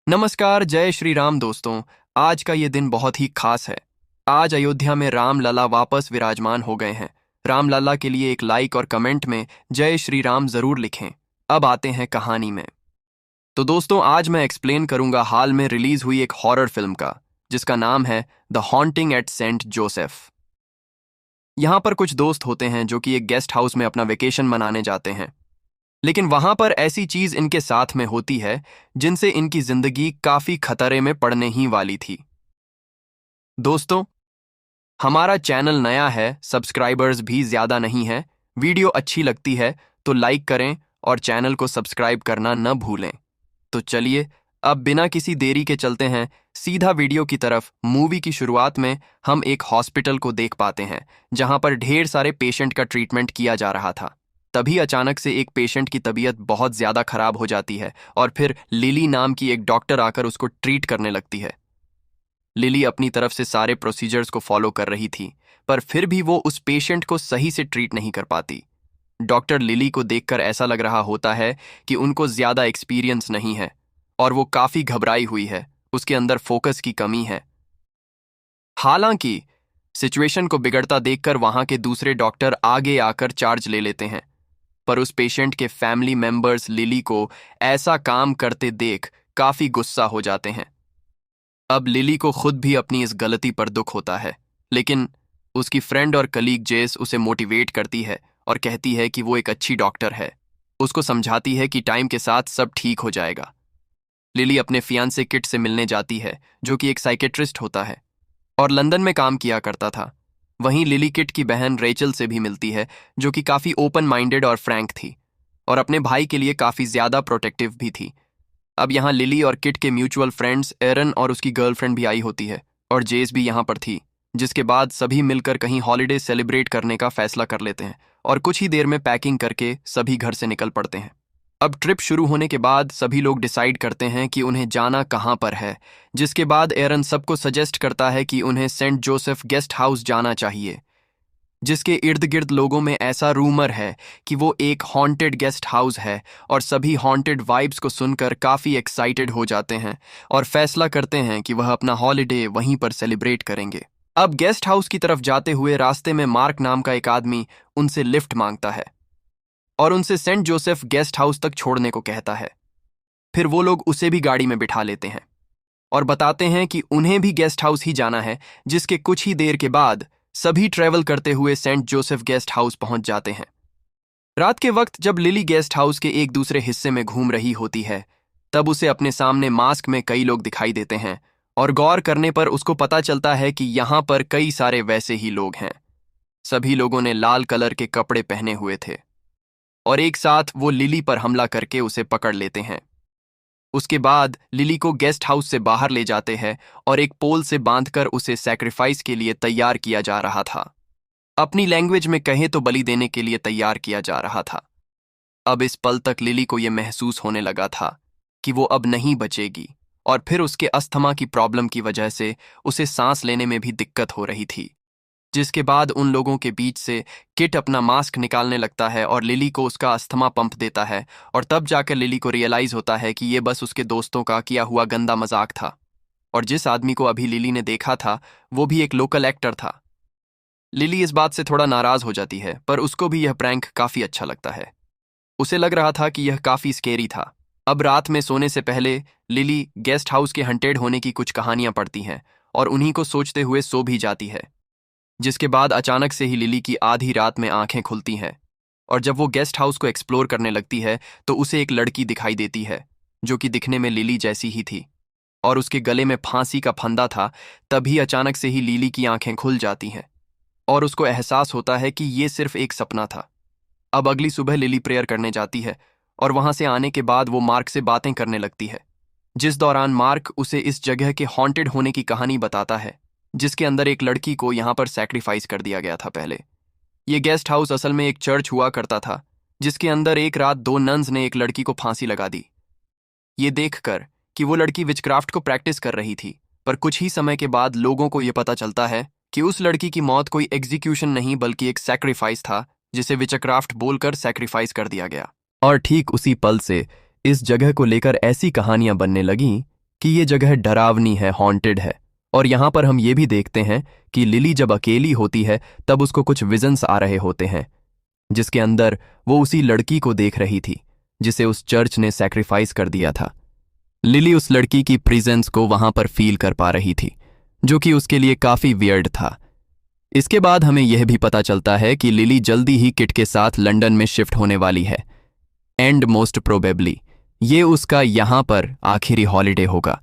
नमस्कार, जय श्री राम दोस्तों। आज का ये दिन बहुत ही खास है। आज अयोध्या में राम लला वापस विराजमान हो गए हैं। राम लला के लिए एक लाइक और कमेंट में जय श्री राम जरूर लिखें। अब आते हैं कहानी में। तो दोस्तों, आज मैं एक्सप्लेन करूंगा हाल में रिलीज हुई एक हॉरर फिल्म का, जिसका नाम है the haunting at Saint Joseph. यहाँ पर कुछ दोस्त होते हैं जो कि एक गेस्ट हाउस में अपना वेकेशन मनाने जाते हैं, लेकिन वहां पर ऐसी चीज इनके साथ में होती है जिनसे इनकी जिंदगी काफी खतरे में पड़ने ही वाली थी। दोस्तों, हमारा चैनल नया है, सब्सक्राइबर्स भी ज्यादा नहीं है। वीडियो अच्छी लगती है तो लाइक करें और चैनल को सब्सक्राइब करना न भूलें। तो चलिए, अब बिना किसी देरी के चलते हैं सीधा वीडियो की तरफ। मूवी की शुरुआत में हम एक हॉस्पिटल को देख पाते हैं जहां पर ढेर सारे पेशेंट का ट्रीटमेंट किया जा रहा था। तभी अचानक से एक पेशेंट की तबीयत बहुत ज्यादा खराब हो जाती है और फिर लिली नाम की एक डॉक्टर आकर उसको ट्रीट करने लगती है। लिली अपनी तरफ से सारे प्रोसीजर्स को फॉलो कर रही थी, पर फिर भी वो उस पेशेंट को सही से ट्रीट नहीं कर पाती। डॉक्टर लिली को देखकर ऐसा लग रहा होता है कि उनको ज्यादा एक्सपीरियंस नहीं है और वो काफी घबराई हुई है, उसके अंदर फोकस की कमी है। हालांकि सिचुएशन को बिगड़ता देखकर वहां के दूसरे डॉक्टर आगे आकर चार्ज ले लेते हैं, पर उस पेशेंट के फैमिली मेंबर्स लिली को ऐसा काम करते देख काफी गुस्सा हो जाते हैं। अब लिली को खुद भी अपनी इस गलती पर दुख होता है, लेकिन उसकी फ्रेंड और कलीग जेस उसे मोटिवेट करती है और कहती है कि वो एक अच्छी डॉक्टर है। उसको समझाती है कि टाइम के साथ सब ठीक हो जाएगा। लिली अपने फियांसे किट से मिलने जाती है, जो कि एक साइकेट्रिस्ट होता है और लंदन में काम किया करता था। वहीं लिली किट की बहन रेचल से भी मिलती है, जो कि काफी ओपन माइंडेड और फ्रैंक थी और अपने भाई के लिए काफी ज्यादा प्रोटेक्टिव भी थी। अब यहाँ लिली और किट के म्यूचुअल फ्रेंड्स एरन और उसकी गर्लफ्रेंड भी आई होती है और जेस भी यहाँ पर थी, जिसके बाद सभी मिलकर कहीं हॉलिडे सेलिब्रेट करने का फैसला कर लेते हैं और कुछ ही देर में पैकिंग करके सभी घर से निकल पड़ते हैं। अब ट्रिप शुरू होने के बाद सभी लोग डिसाइड करते हैं कि उन्हें जाना कहाँ पर है, जिसके बाद एरन सबको सजेस्ट करता है कि उन्हें सेंट जोसेफ गेस्ट हाउस जाना चाहिए, जिसके इर्द गिर्द लोगों में ऐसा रूमर है कि वो एक हॉन्टेड गेस्ट हाउस है और सभी हॉन्टेड वाइब्स को सुनकर काफ़ी एक्साइटेड हो जाते हैं और फैसला करते हैं कि वह अपना हॉलिडे वहीं पर सेलिब्रेट करेंगे। अब गेस्ट हाउस की तरफ जाते हुए रास्ते में मार्क नाम का एक आदमी उनसे लिफ्ट मांगता है और उनसे सेंट जोसेफ गेस्ट हाउस तक छोड़ने को कहता है। फिर वो लोग उसे भी गाड़ी में बिठा लेते हैं और बताते हैं कि उन्हें भी गेस्ट हाउस ही जाना है, जिसके कुछ ही देर के बाद सभी ट्रेवल करते हुए सेंट जोसेफ गेस्ट हाउस पहुंच जाते हैं। रात के वक्त जब लिली गेस्ट हाउस के एक दूसरे हिस्से में घूम रही होती है, तब उसे अपने सामने मास्क में कई लोग दिखाई देते हैं और गौर करने पर उसको पता चलता है कि यहाँ पर कई सारे वैसे ही लोग हैं। सभी लोगों ने लाल कलर के कपड़े पहने हुए थे और एक साथ वो लिली पर हमला करके उसे पकड़ लेते हैं। उसके बाद लिली को गेस्ट हाउस से बाहर ले जाते हैं और एक पोल से बांधकर उसे सैक्रिफाइस के लिए तैयार किया जा रहा था। अपनी लैंग्वेज में कहें तो बलि देने के लिए तैयार किया जा रहा था। अब इस पल तक लिली को यह महसूस होने लगा था कि वो अब नहीं बचेगी और फिर उसके अस्थमा की प्रॉब्लम की वजह से उसे सांस लेने में भी दिक्कत हो रही थी। जिसके बाद उन लोगों के बीच से किट अपना मास्क निकालने लगता है और लिली को उसका अस्थमा पंप देता है और तब जाकर लिली को रियलाइज होता है कि ये बस उसके दोस्तों का किया हुआ गंदा मजाक था और जिस आदमी को अभी लिली ने देखा था वो भी एक लोकल एक्टर था। लिली इस बात से थोड़ा नाराज हो जाती है, पर उसको भी यह प्रैंक काफी अच्छा लगता है। उसे लग रहा था कि यह काफी स्केरी था। अब रात में सोने से पहले लिली गेस्ट हाउस के हंटेड होने की कुछ कहानियां पढ़ती हैं और उन्हीं को सोचते हुए सो भी जाती है। जिसके बाद अचानक से ही लिली की आधी रात में आंखें खुलती हैं और जब वो गेस्ट हाउस को एक्सप्लोर करने लगती है तो उसे एक लड़की दिखाई देती है, जो कि दिखने में लिली जैसी ही थी और उसके गले में फांसी का फंदा था। तभी अचानक से ही लिली की आंखें खुल जाती हैं और उसको एहसास होता है कि ये सिर्फ एक सपना था। अब अगली सुबह लिली प्रेयर करने जाती है और वहां से आने के बाद वो मार्क से बातें करने लगती है, जिस दौरान मार्क उसे इस जगह के हॉन्टेड होने की कहानी बताता है, जिसके अंदर एक लड़की को यहाँ पर सैक्रिफाइस कर दिया गया था। पहले ये गेस्ट हाउस असल में एक चर्च हुआ करता था, जिसके अंदर एक रात दो नन्स ने एक लड़की को फांसी लगा दी, ये देखकर कि वो लड़की विचक्राफ्ट को प्रैक्टिस कर रही थी। पर कुछ ही समय के बाद लोगों को यह पता चलता है कि उस लड़की की मौत कोई एग्जीक्यूशन नहीं बल्कि एक सैक्रिफाइस था, जिसे विचक्राफ्ट बोलकर सैक्रिफाइस कर दिया गया। और ठीक उसी पल से इस जगह को लेकर ऐसी कहानियां बनने लगीं कि ये जगह डरावनी है, हॉन्टेड है। और यहाँ पर हम ये भी देखते हैं कि लिली जब अकेली होती है तब उसको कुछ विजन्स आ रहे होते हैं, जिसके अंदर वो उसी लड़की को देख रही थी जिसे उस चर्च ने सैक्रिफाइस कर दिया था। लिली उस लड़की की प्रेजेंस को वहां पर फील कर पा रही थी, जो कि उसके लिए काफी वियर्ड था। इसके बाद हमें यह भी पता चलता है कि लिली जल्दी ही किट के साथ लंदन में शिफ्ट होने वाली है, एंड मोस्ट प्रोबेबली ये उसका यहां पर आखिरी हॉलिडे होगा।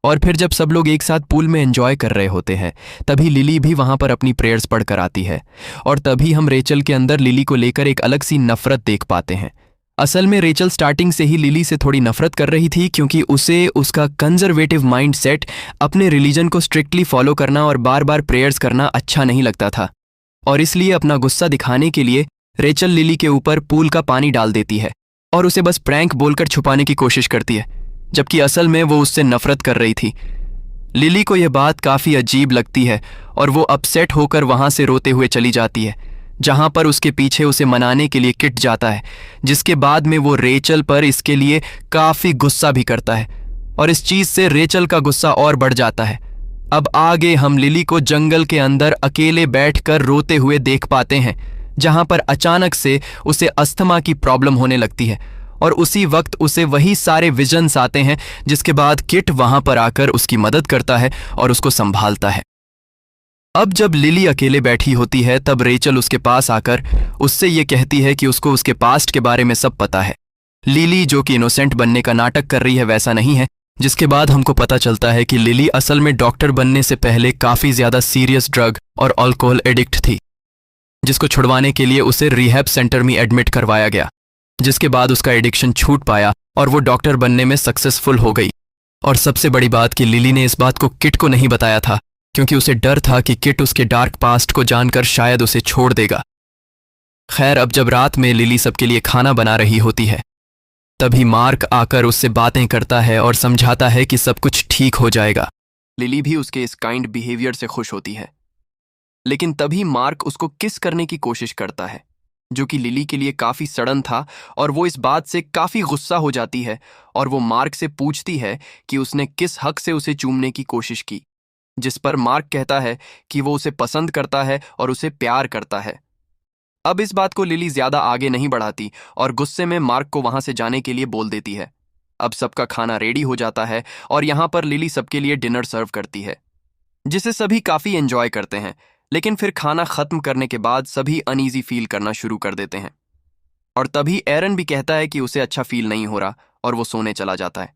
और फिर जब सब लोग एक साथ पूल में एंजॉय कर रहे होते हैं तभी लिली भी वहां पर अपनी प्रेयर्स पढ़कर आती है, और तभी हम रेचल के अंदर लिली को लेकर एक अलग सी नफरत देख पाते हैं। असल में रेचल स्टार्टिंग से ही लिली से थोड़ी नफरत कर रही थी, क्योंकि उसे उसका कंजर्वेटिव माइंड सेट, अपने रिलीजन को स्ट्रिक्टली फॉलो करना और बार बार प्रेयर्स करना अच्छा नहीं लगता था, और इसलिए अपना गुस्सा दिखाने के लिए रेचल लिली के ऊपर पूल का पानी डाल देती है और उसे बस प्रैंक बोलकर छुपाने की कोशिश करती है, जबकि असल में वो उससे नफरत कर रही थी। लिली को यह बात काफ़ी अजीब लगती है और वो अपसेट होकर वहां से रोते हुए चली जाती है, जहां पर उसके पीछे उसे मनाने के लिए किट जाता है, जिसके बाद में वो रेचल पर इसके लिए काफ़ी गुस्सा भी करता है, और इस चीज़ से रेचल का गुस्सा और बढ़ जाता है। अब आगे हम लिली को जंगल के अंदर अकेले बैठकर रोते हुए देख पाते हैं, जहां पर अचानक से उसे अस्थमा की प्रॉब्लम होने लगती है, और उसी वक्त उसे वही सारे विजन्स आते हैं, जिसके बाद किट वहां पर आकर उसकी मदद करता है और उसको संभालता है। अब जब लिली अकेले बैठी होती है तब रेचल उसके पास आकर उससे ये कहती है कि उसको उसके पास्ट के बारे में सब पता है। लिली जो कि इनोसेंट बनने का नाटक कर रही है वैसा नहीं है, जिसके बाद हमको पता चलता है कि लिली असल में डॉक्टर बनने से पहले काफ़ी ज़्यादा सीरियस ड्रग और अल्कोहल एडिक्ट थी, जिसको छुड़वाने के लिए उसे रिहैब सेंटर में एडमिट करवाया गया, जिसके बाद उसका एडिक्शन छूट पाया और वो डॉक्टर बनने में सक्सेसफुल हो गई। और सबसे बड़ी बात कि लिली ने इस बात को किट को नहीं बताया था, क्योंकि उसे डर था कि किट उसके डार्क पास्ट को जानकर शायद उसे छोड़ देगा। खैर, अब जब रात में लिली सबके लिए खाना बना रही होती है तभी मार्क आकर उससे बातें करता है और समझाता है कि सब कुछ ठीक हो जाएगा। लिली भी उसके इस काइंड बिहेवियर से खुश होती है, लेकिन तभी मार्क उसको किस करने की कोशिश करता है, जो कि लिली के लिए काफी सड़न था, और वो इस बात से काफी गुस्सा हो जाती है और वो मार्क से पूछती है कि उसने किस हक से उसे चूमने की कोशिश की, जिस पर मार्क कहता है कि वो उसे पसंद करता है और उसे प्यार करता है। अब इस बात को लिली ज्यादा आगे नहीं बढ़ाती और गुस्से में मार्क को वहां से जाने के लिए बोल देती है। अब सबका खाना रेडी हो जाता है और यहाँ पर लिली सबके लिए डिनर सर्व करती है, जिसे सभी काफी एंजॉय करते हैं। लेकिन फिर खाना खत्म करने के बाद सभी अनईजी फील करना शुरू कर देते हैं, और तभी एरन भी कहता है कि उसे अच्छा फील नहीं हो रहा और वो सोने चला जाता है।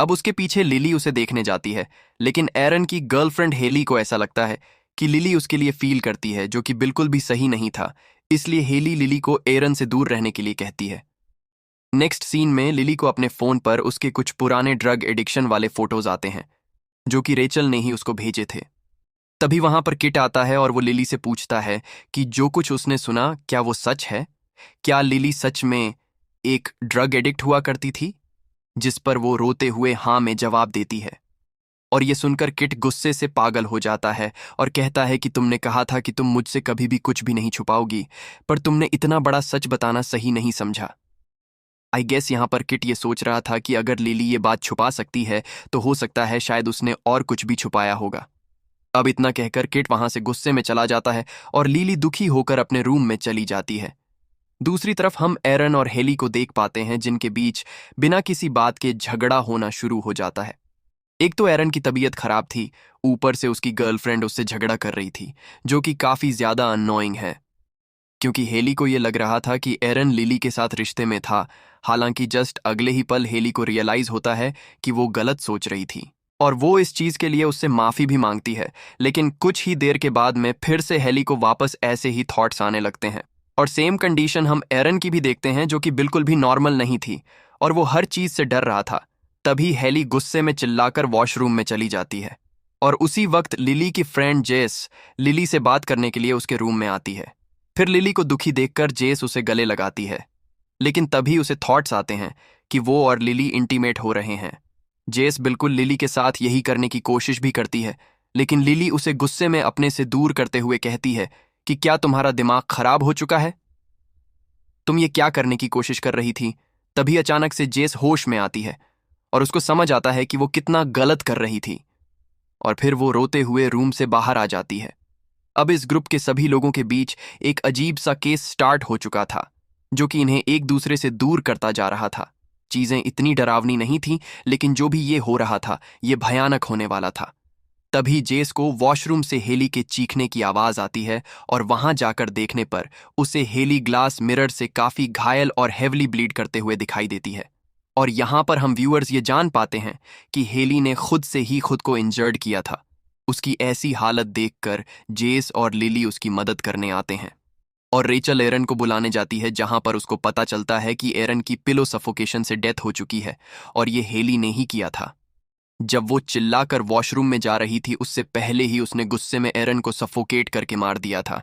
अब उसके पीछे लिली उसे देखने जाती है, लेकिन एरन की गर्लफ्रेंड हेली को ऐसा लगता है कि लिली उसके लिए फील करती है, जो कि बिल्कुल भी सही नहीं था। इसलिए हेली लिली को एरन से दूर रहने के लिए कहती है। नेक्स्ट सीन में लिली को अपने फोन पर उसके कुछ पुराने ड्रग एडिक्शन वाले फोटोज आते हैं, जो कि रेचल ने ही उसको भेजे थे। तभी वहां पर किट आता है और वो लिली से पूछता है कि जो कुछ उसने सुना क्या वो सच है, क्या लिली सच में एक ड्रग एडिक्ट हुआ करती थी, जिस पर वो रोते हुए हाँ में जवाब देती है। और ये सुनकर किट गुस्से से पागल हो जाता है और कहता है कि तुमने कहा था कि तुम मुझसे कभी भी कुछ भी नहीं छुपाओगी, पर तुमने इतना बड़ा सच बताना सही नहीं समझा। आई गेस यहाँ पर किट ये सोच रहा था कि अगर लिली ये बात छुपा सकती है तो हो सकता है शायद उसने और कुछ भी छुपाया होगा। अब इतना कहकर किट वहां से गुस्से में चला जाता है और लिली दुखी होकर अपने रूम में चली जाती है। दूसरी तरफ हम एरन और हेली को देख पाते हैं, जिनके बीच बिना किसी बात के झगड़ा होना शुरू हो जाता है। एक तो एरन की तबीयत खराब थी, ऊपर से उसकी गर्लफ्रेंड उससे झगड़ा कर रही थी, जो कि काफी ज्यादा अननोइंग है, क्योंकि हेली को यह लग रहा था कि एरन लिली के साथ रिश्ते में था। हालांकि जस्ट अगले ही पल हेली को रियलाइज होता है कि वो गलत सोच रही थी, और वो इस चीज के लिए उससे माफी भी मांगती है। लेकिन कुछ ही देर के बाद में फिर से हेली को वापस ऐसे ही थॉट्स आने लगते हैं, और सेम कंडीशन हम एरन की भी देखते हैं, जो कि बिल्कुल भी नॉर्मल नहीं थी और वो हर चीज से डर रहा था। तभी हेली गुस्से में चिल्लाकर वॉशरूम में चली जाती है, और उसी वक्त लिली की फ्रेंड जेस लिली से बात करने के लिए उसके रूम में आती है। फिर लिली को दुखी देखकर जेस उसे गले लगाती है, लेकिन तभी उसे थॉट्स आते हैं कि वो और लिली इंटीमेट हो रहे हैं। जेस बिल्कुल लिली के साथ यही करने की कोशिश भी करती है, लेकिन लिली उसे गुस्से में अपने से दूर करते हुए कहती है कि क्या तुम्हारा दिमाग खराब हो चुका है, तुम ये क्या करने की कोशिश कर रही थी। तभी अचानक से जेस होश में आती है और उसको समझ आता है कि वो कितना गलत कर रही थी, और फिर वो रोते हुए रूम से बाहर आ जाती है। अब इस ग्रुप के सभी लोगों के बीच एक अजीब सा केस स्टार्ट हो चुका था, जो कि इन्हें एक दूसरे से दूर करता जा रहा था। चीजें इतनी डरावनी नहीं थी, लेकिन जो भी ये हो रहा था ये भयानक होने वाला था। तभी जेस को वॉशरूम से हेली के चीखने की आवाज आती है, और वहां जाकर देखने पर उसे हेली ग्लास मिरर से काफी घायल और हेवली ब्लीड करते हुए दिखाई देती है। और यहां पर हम व्यूअर्स ये जान पाते हैं कि हेली ने खुद से ही खुद को इंजर्ड किया था। उसकी ऐसी हालत देखकर जेस और लिली उसकी मदद करने आते हैं, और रेचल एरन को बुलाने जाती है, जहां पर उसको पता चलता है कि एरन की पिलो सफोकेशन से डेथ हो चुकी है और ये हेली ने ही किया था। जब वो चिल्लाकर वॉशरूम में जा रही थी, उससे पहले ही उसने गुस्से में एरन को सफोकेट करके मार दिया था।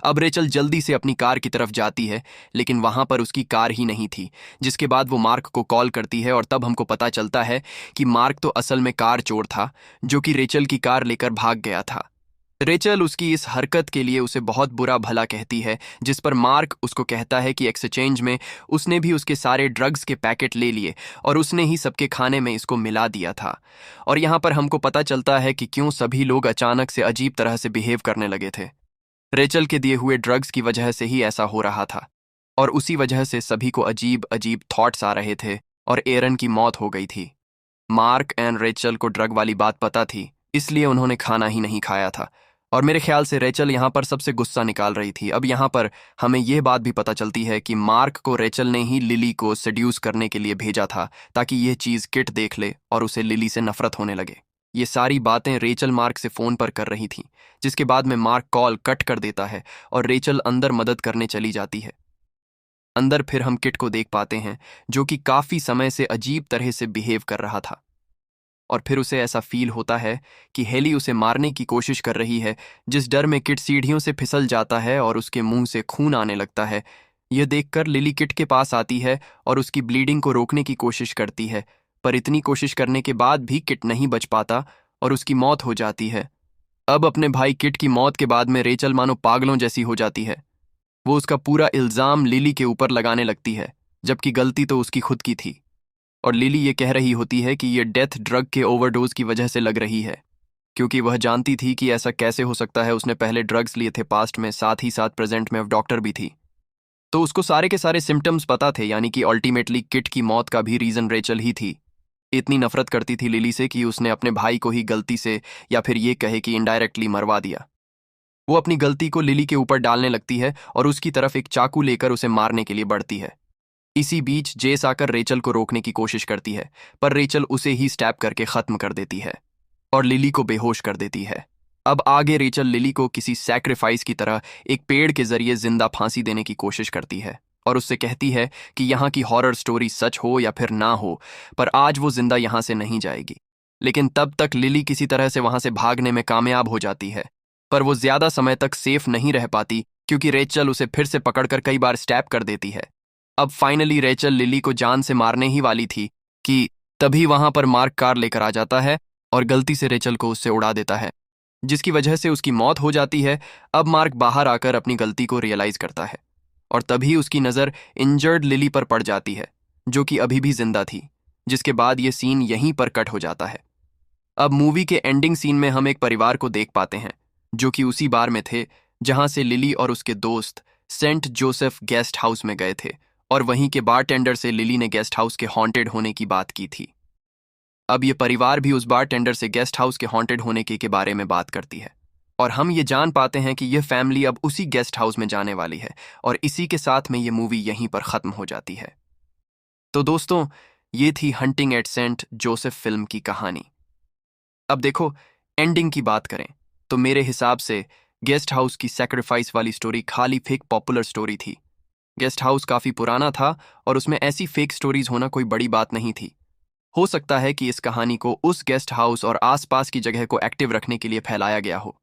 अब रेचल जल्दी से अपनी कार की तरफ जाती है, लेकिन वहां पर उसकी कार ही नहीं थी। जिसके बाद वो मार्क को कॉल करती है, और तब हमको पता चलता है कि मार्क तो असल में कार चोर था, जो कि रेचल की कार लेकर भाग गया था। रेचल उसकी इस हरकत के लिए उसे बहुत बुरा भला कहती है, जिस पर मार्क उसको कहता है कि एक्सचेंज में उसने भी उसके सारे ड्रग्स के पैकेट ले लिए और उसने ही सबके खाने में इसको मिला दिया था। और यहाँ पर हमको पता चलता है कि क्यों सभी लोग अचानक से अजीब तरह से बिहेव करने लगे थे। रेचल के दिए हुए ड्रग्स की वजह से ही ऐसा हो रहा था, और उसी वजह से सभी को अजीब अजीब थॉट्स आ रहे थे, और एरन की मौत हो गई थी। मार्क एंड रेचल को ड्रग वाली बात पता थी, इसलिए उन्होंने खाना ही नहीं खाया था। और मेरे ख्याल से रेचल यहाँ पर सबसे गुस्सा निकाल रही थी। अब यहाँ पर हमें यह बात भी पता चलती है कि मार्क को रेचल ने ही लिली को सेड्यूस करने के लिए भेजा था, ताकि यह चीज़ किट देख ले और उसे लिली से नफरत होने लगे। ये सारी बातें रेचल मार्क से फ़ोन पर कर रही थी, जिसके बाद में मार्क कॉल कट कर देता है और रेचल अंदर मदद करने चली जाती है। अंदर फिर हम किट को देख पाते हैं, जो कि काफ़ी समय से अजीब तरह से बिहेव कर रहा था, और फिर उसे ऐसा फील होता है कि हेली उसे मारने की कोशिश कर रही है, जिस डर में किट सीढ़ियों से फिसल जाता है और उसके मुंह से खून आने लगता है। यह देखकर लिली किट के पास आती है और उसकी ब्लीडिंग को रोकने की कोशिश करती है, पर इतनी कोशिश करने के बाद भी किट नहीं बच पाता और उसकी मौत हो जाती है। अब अपने भाई किट की मौत के बाद में रेचल मानो पागलों जैसी हो जाती है। वो उसका पूरा इल्ज़ाम लिली के ऊपर लगाने लगती है, जबकि गलती तो उसकी खुद की थी। और लिली ये कह रही होती है कि ये डेथ ड्रग के ओवरडोज की वजह से लग रही है, क्योंकि वह जानती थी कि ऐसा कैसे हो सकता है। उसने पहले ड्रग्स लिए थे पास्ट में, साथ ही साथ प्रेजेंट में अब डॉक्टर भी थी, तो उसको सारे के सारे सिम्टम्स पता थे। यानी कि अल्टीमेटली किट की मौत का भी रीज़न रेचल ही थी। इतनी नफरत करती थी लिली से कि उसने अपने भाई को ही गलती से, या फिर ये कहे कि इनडायरेक्टली, मरवा दिया। वो अपनी गलती को लिली के ऊपर डालने लगती है और उसकी तरफ एक चाकू लेकर उसे मारने के लिए बढ़ती है। इसी बीच जेस आकर रेचल को रोकने की कोशिश करती है, पर रेचल उसे ही स्टैब करके खत्म कर देती है और लिली को बेहोश कर देती है। अब आगे रेचल लिली को किसी सैक्रिफाइस की तरह एक पेड़ के जरिए जिंदा फांसी देने की कोशिश करती है, और उससे कहती है कि यहाँ की हॉरर स्टोरी सच हो या फिर ना हो, पर आज वो जिंदा यहाँ से नहीं जाएगी। लेकिन तब तक लिली किसी तरह से वहां से भागने में कामयाब हो जाती है, पर वो ज्यादा समय तक सेफ नहीं रह पाती, क्योंकि रेचल उसे फिर से पकड़कर कई बार स्टैब कर देती है। अब फाइनली रेचल लिली को जान से मारने ही वाली थी कि तभी वहां पर मार्क कार लेकर आ जाता है और गलती से रेचल को उससे उड़ा देता है, जिसकी वजह से उसकी मौत हो जाती है। अब मार्क बाहर आकर अपनी गलती को रियलाइज करता है, और तभी उसकी नज़र इंजर्ड लिली पर पड़ जाती है, जो कि अभी भी जिंदा थी। जिसके बाद ये सीन यहीं पर कट हो जाता है। अब मूवी के एंडिंग सीन में हम एक परिवार को देख पाते हैं, जो कि उसी बार में थे जहां से लिली और उसके दोस्त सेंट जोसेफ गेस्ट हाउस में गए थे, और वहीं के बारटेंडर से लिली ने गेस्ट हाउस के हॉन्टेड होने की बात की थी। अब ये परिवार भी उस बारटेंडर से गेस्ट हाउस के हॉन्टेड होने के बारे में बात करती है, और हम ये जान पाते हैं कि यह फैमिली अब उसी गेस्ट हाउस में जाने वाली है, और इसी के साथ में ये मूवी यहीं पर ख़त्म हो जाती है। तो दोस्तों, ये थी hunting at Saint Joseph film की कहानी। अब देखो, एंडिंग की बात करें तो मेरे हिसाब से गेस्ट हाउस की सैक्रिफाइस वाली स्टोरी खाली फेक पॉपुलर स्टोरी थी। गेस्ट हाउस काफ़ी पुराना था और उसमें ऐसी फेक स्टोरीज होना कोई बड़ी बात नहीं थी। हो सकता है कि इस कहानी को उस गेस्ट हाउस और आसपास की जगह को एक्टिव रखने के लिए फैलाया गया हो,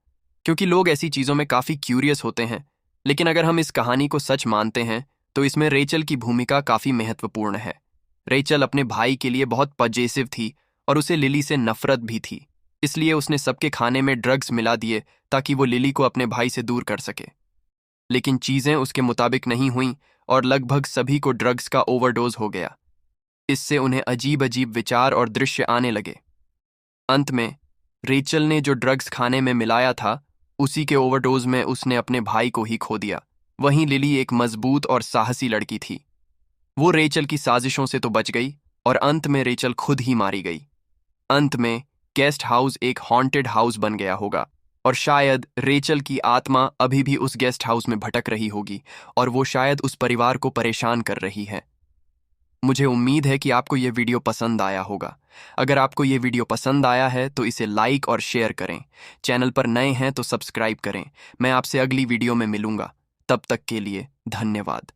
क्योंकि लोग ऐसी चीज़ों में काफ़ी क्यूरियस होते हैं। लेकिन अगर हम इस कहानी को सच मानते हैं तो इसमें रेचल की भूमिका काफ़ी महत्वपूर्ण है। रेचल अपने भाई के लिए बहुत पजेसिव थी और उसे लिली से नफरत भी थी, इसलिए उसने सबके खाने में ड्रग्स मिला दिए ताकि वो लिली को अपने भाई से दूर कर सके। लेकिन चीज़ें उसके मुताबिक नहीं हुईं और लगभग सभी को ड्रग्स का ओवरडोज हो गया। इससे उन्हें अजीब अजीब विचार और दृश्य आने लगे। अंत में रेचल ने जो ड्रग्स खाने में मिलाया था, उसी के ओवरडोज में उसने अपने भाई को ही खो दिया। वहीं लिली एक मजबूत और साहसी लड़की थी। वो रेचल की साजिशों से तो बच गई और अंत में रेचल खुद ही मारी गई। अंत में गेस्ट हाउस एक हॉन्टेड हाउस बन गया होगा और शायद रेचल की आत्मा अभी भी उस गेस्ट हाउस में भटक रही होगी और वो शायद उस परिवार को परेशान कर रही है। मुझे उम्मीद है कि आपको ये वीडियो पसंद आया होगा। अगर आपको ये वीडियो पसंद आया है तो इसे लाइक और शेयर करें। चैनल पर नए हैं तो सब्सक्राइब करें। मैं आपसे अगली वीडियो में मिलूंगा। तब तक के लिए धन्यवाद।